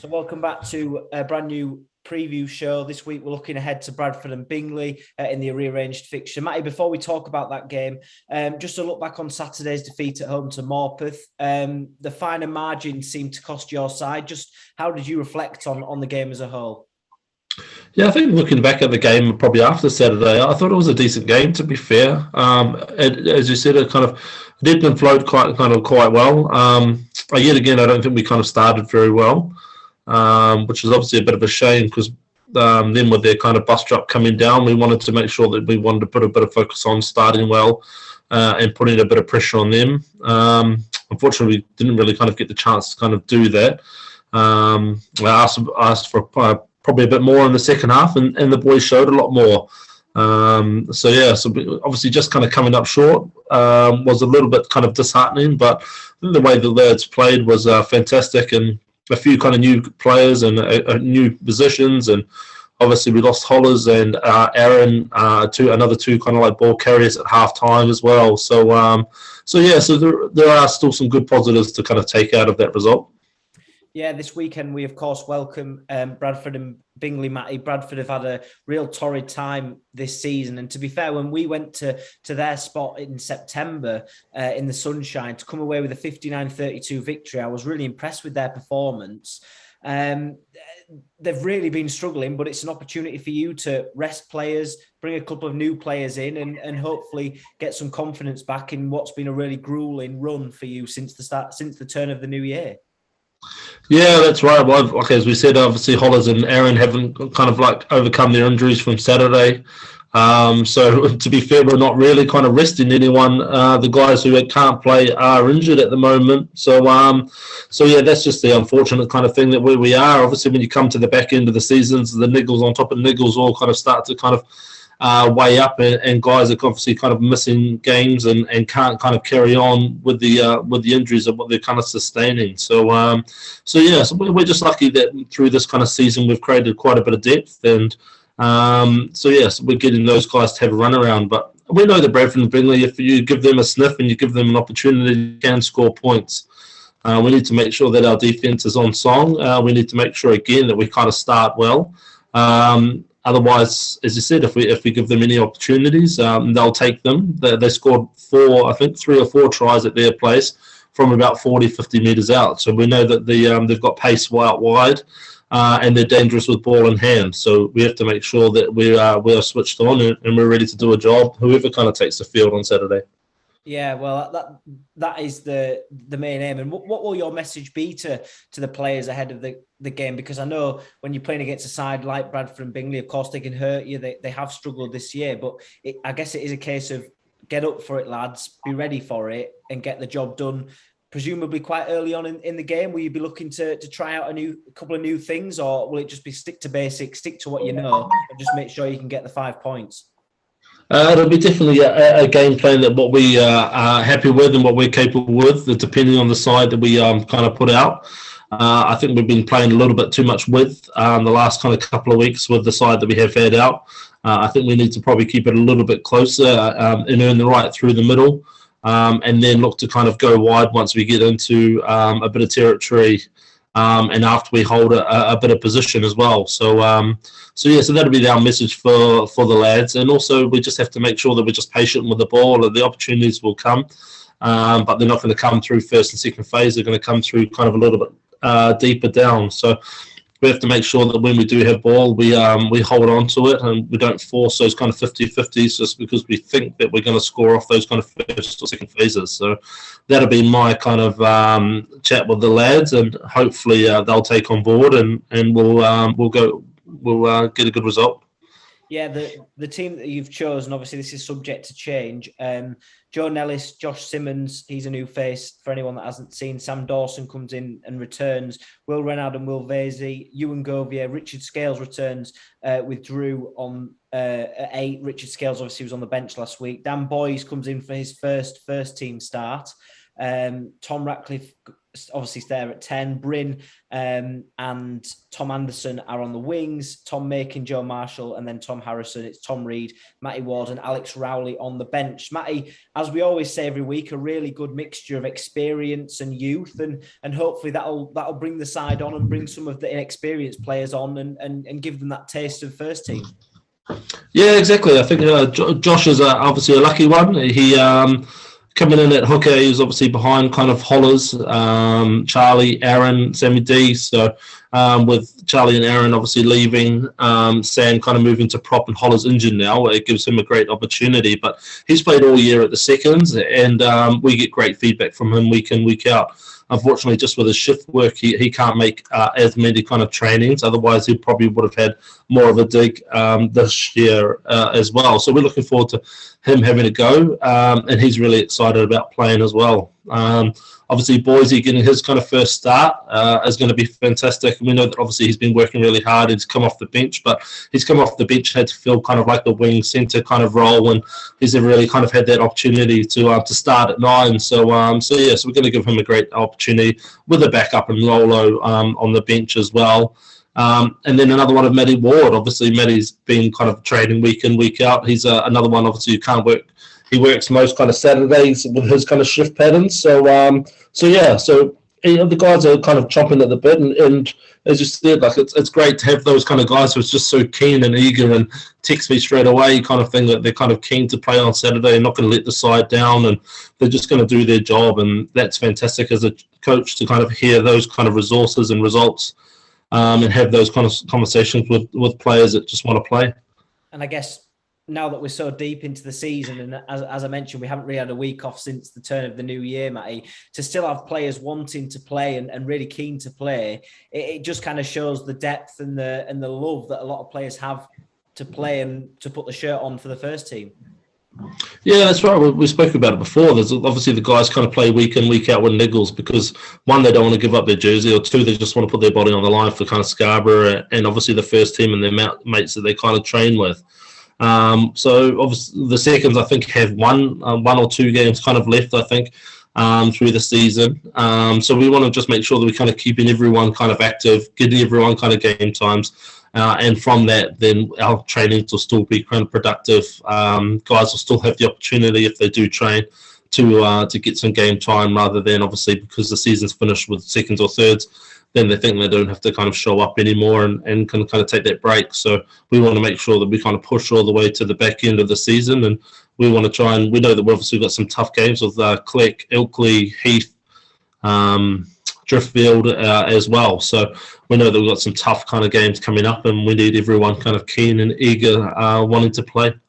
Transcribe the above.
So welcome back to a brand new preview show. This week we're looking ahead to Bradford and Bingley in the rearranged fixture. Matty, before we talk about that game, just to look back on Saturday's defeat at home to Morpeth, the finer margin seemed to cost your side. Just how did you reflect on the game as a whole? Yeah, I think looking back at the game probably after Saturday, I thought it was a decent game. To be fair, as you said, it kind of dipped and flowed quite well. Yet again, I don't think we kind of started very well, which is obviously a bit of a shame because then with their kind of bus drop coming down, we wanted to make sure that we wanted to put a bit of focus on starting well and putting a bit of pressure on them. Unfortunately, we didn't really kind of get the chance to kind of do that. I asked for probably a bit more in the second half, and the boys showed a lot more. So obviously just kind of coming up short was a little bit kind of disheartening, but the way the lads played was fantastic, and a few kind of new players and new positions, and obviously we lost Hollers and Aaron, another two kind of like ball carriers at half time as well. So there are still some good positives to kind of take out of that result. Yeah, this weekend we, of course, welcome Bradford and Bingley, Matty. Bradford have had a real torrid time this season. And to be fair, when we went to their spot in September in the sunshine to come away with a 59-32 victory, I was really impressed with their performance. They've really been struggling, but it's an opportunity for you to rest players, bring a couple of new players in and hopefully get some confidence back in what's been a really grueling run for you since the turn of the new year. Yeah, that's right. Well, like as we said, obviously Hollers and Aaron haven't kind of like overcome their injuries from Saturday. So to be fair, we're not really kind of resting anyone. The guys who can't play are injured at the moment. So yeah, that's just the unfortunate kind of thing that where we are. Obviously, when you come to the back end of the seasons, the niggles on top of niggles all kind of start to kind of way up, and guys are obviously kind of missing games and can't kind of carry on with the injuries of what they're kind of sustaining. So we're just lucky that through this kind of season we've created quite a bit of depth, and we're getting those guys to have a run around. But we know that Bradford and Bingley, if you give them a sniff and you give them an opportunity, you can score points. We need to make sure that our defense is on song. We need to make sure again that we kind of start well. Otherwise, as you said, if we give them any opportunities, they'll take them. They scored 3 or 4 tries at their place from about 40, 50 metres out. So we know that they've got pace out wide, and they're dangerous with ball in hand. So we have to make sure that we are switched on and we're ready to do a job, whoever kind of takes the field on Saturday. Yeah, well, that is the main aim. And what will your message be to the players ahead of the game? Because I know when you're playing against a side like Bradford and Bingley, of course, they can hurt you. They have struggled this year, but I guess it is a case of get up for it, lads, be ready for it and get the job done, presumably quite early on in the game. Will you be looking to try out a couple of new things, or will it just be stick to basics, stick to what you know, and just make sure you can get the 5 points? It'll be definitely a game plan that what we are happy with and what we're capable with, depending on the side that we kind of put out. I think we've been playing a little bit too much with the last kind of couple of weeks with the side that we have had out. I think we need to probably keep it a little bit closer and earn the right through the middle, and then look to kind of go wide once we get into a bit of territory. And after we hold a bit of position as well. So that'll be our message for the lads. And also we just have to make sure that we're just patient with the ball, and the opportunities will come, but they're not going to come through first and second phase. They're going to come through kind of a little bit deeper down. So we have to make sure that when we do have ball, we hold on to it and we don't force those kind of 50-50s just because we think that we're going to score off those kind of first or second phases. So that'll be my kind of chat with the lads, and hopefully they'll take on board and we'll get a good result. Yeah, the team that you've chosen, obviously this is subject to change. Joe Nellis, Josh Simmons, he's a new face for anyone that hasn't seen. Sam Dawson comes in and returns. Will Renard and Will Vasey, Ewan Govier, Richard Scales returns with Drew on at 8. Richard Scales obviously was on the bench last week. Dan Boyes comes in for his first team start. Tom Ratcliffe obviously there at 10. Bryn and Tom Anderson are on the wings, Tom Makin, Joe Marshall, and then Tom Harrison. It's Tom Reed, Matty Ward, and Alex Rowley on the bench. Matty, as we always say every week, a really good mixture of experience and youth, and hopefully that'll bring the side on and bring some of the inexperienced players on and give them that taste of first team. Yeah, exactly. I think Josh is obviously a lucky one. He coming in at hooker, he was obviously behind kind of Hollers, Charlie, Aaron, Sammy D. So with Charlie and Aaron obviously leaving, Sam kind of moving to prop and Hollers injured now, it gives him a great opportunity. But he's played all year at the seconds, and we get great feedback from him week in, week out. Unfortunately, just with his shift work, he can't make as many kind of trainings. Otherwise, he probably would have had more of a dig this year as well. So we're looking forward to him having a go, and he's really excited about playing as well. Obviously, Boise getting his kind of first start is going to be fantastic. We know that obviously he's been working really hard. He's come off the bench, but he's come off the bench, had to feel kind of like the wing centre kind of role, and he's never really kind of had that opportunity to start at 9. So we're going to give him a great opportunity with a backup and Lolo on the bench as well. And then another one of Matty Ward. Obviously, Matty's been kind of training week in, week out. He's another one, obviously, who can't work. He works most kind of Saturdays with his kind of shift patterns. So the guys are kind of chomping at the bit. And as you said, like it's great to have those kind of guys who are just so keen and eager and text me straight away kind of thing, that they're kind of keen to play on Saturday and not going to let the side down, and they're just going to do their job. And that's fantastic as a coach to kind of hear those kind of resources and results. And have those kind of conversations with players that just want to play. And I guess now that we're so deep into the season, and as I mentioned, we haven't really had a week off since the turn of the new year, Matty, to still have players wanting to play and really keen to play, it just kind of shows the depth and the love that a lot of players have to play and to put the shirt on for the first team. Yeah, that's right. We spoke about it before. There's obviously the guys kind of play week in, week out with niggles because, one, they don't want to give up their jersey, or two, they just want to put their body on the line for kind of Scarborough and obviously the first team and their mates that they kind of train with. So obviously the seconds, I think, have one or two games kind of left, I think, through the season. So we want to just make sure that we're kind of keeping everyone kind of active, getting everyone kind of game times. And from that, then our trainings will still be kind of productive. Guys will still have the opportunity, if they do train, to get some game time, rather than obviously because the season's finished with seconds or thirds, then they think they don't have to kind of show up anymore and can kind of take that break. So we want to make sure that we kind of push all the way to the back end of the season, and we want to try and we know that we've obviously got some tough games with Cleck, Ilkley, Heath, Driftfield as well. So we know that we've got some tough kind of games coming up, and we need everyone kind of keen and eager wanting to play.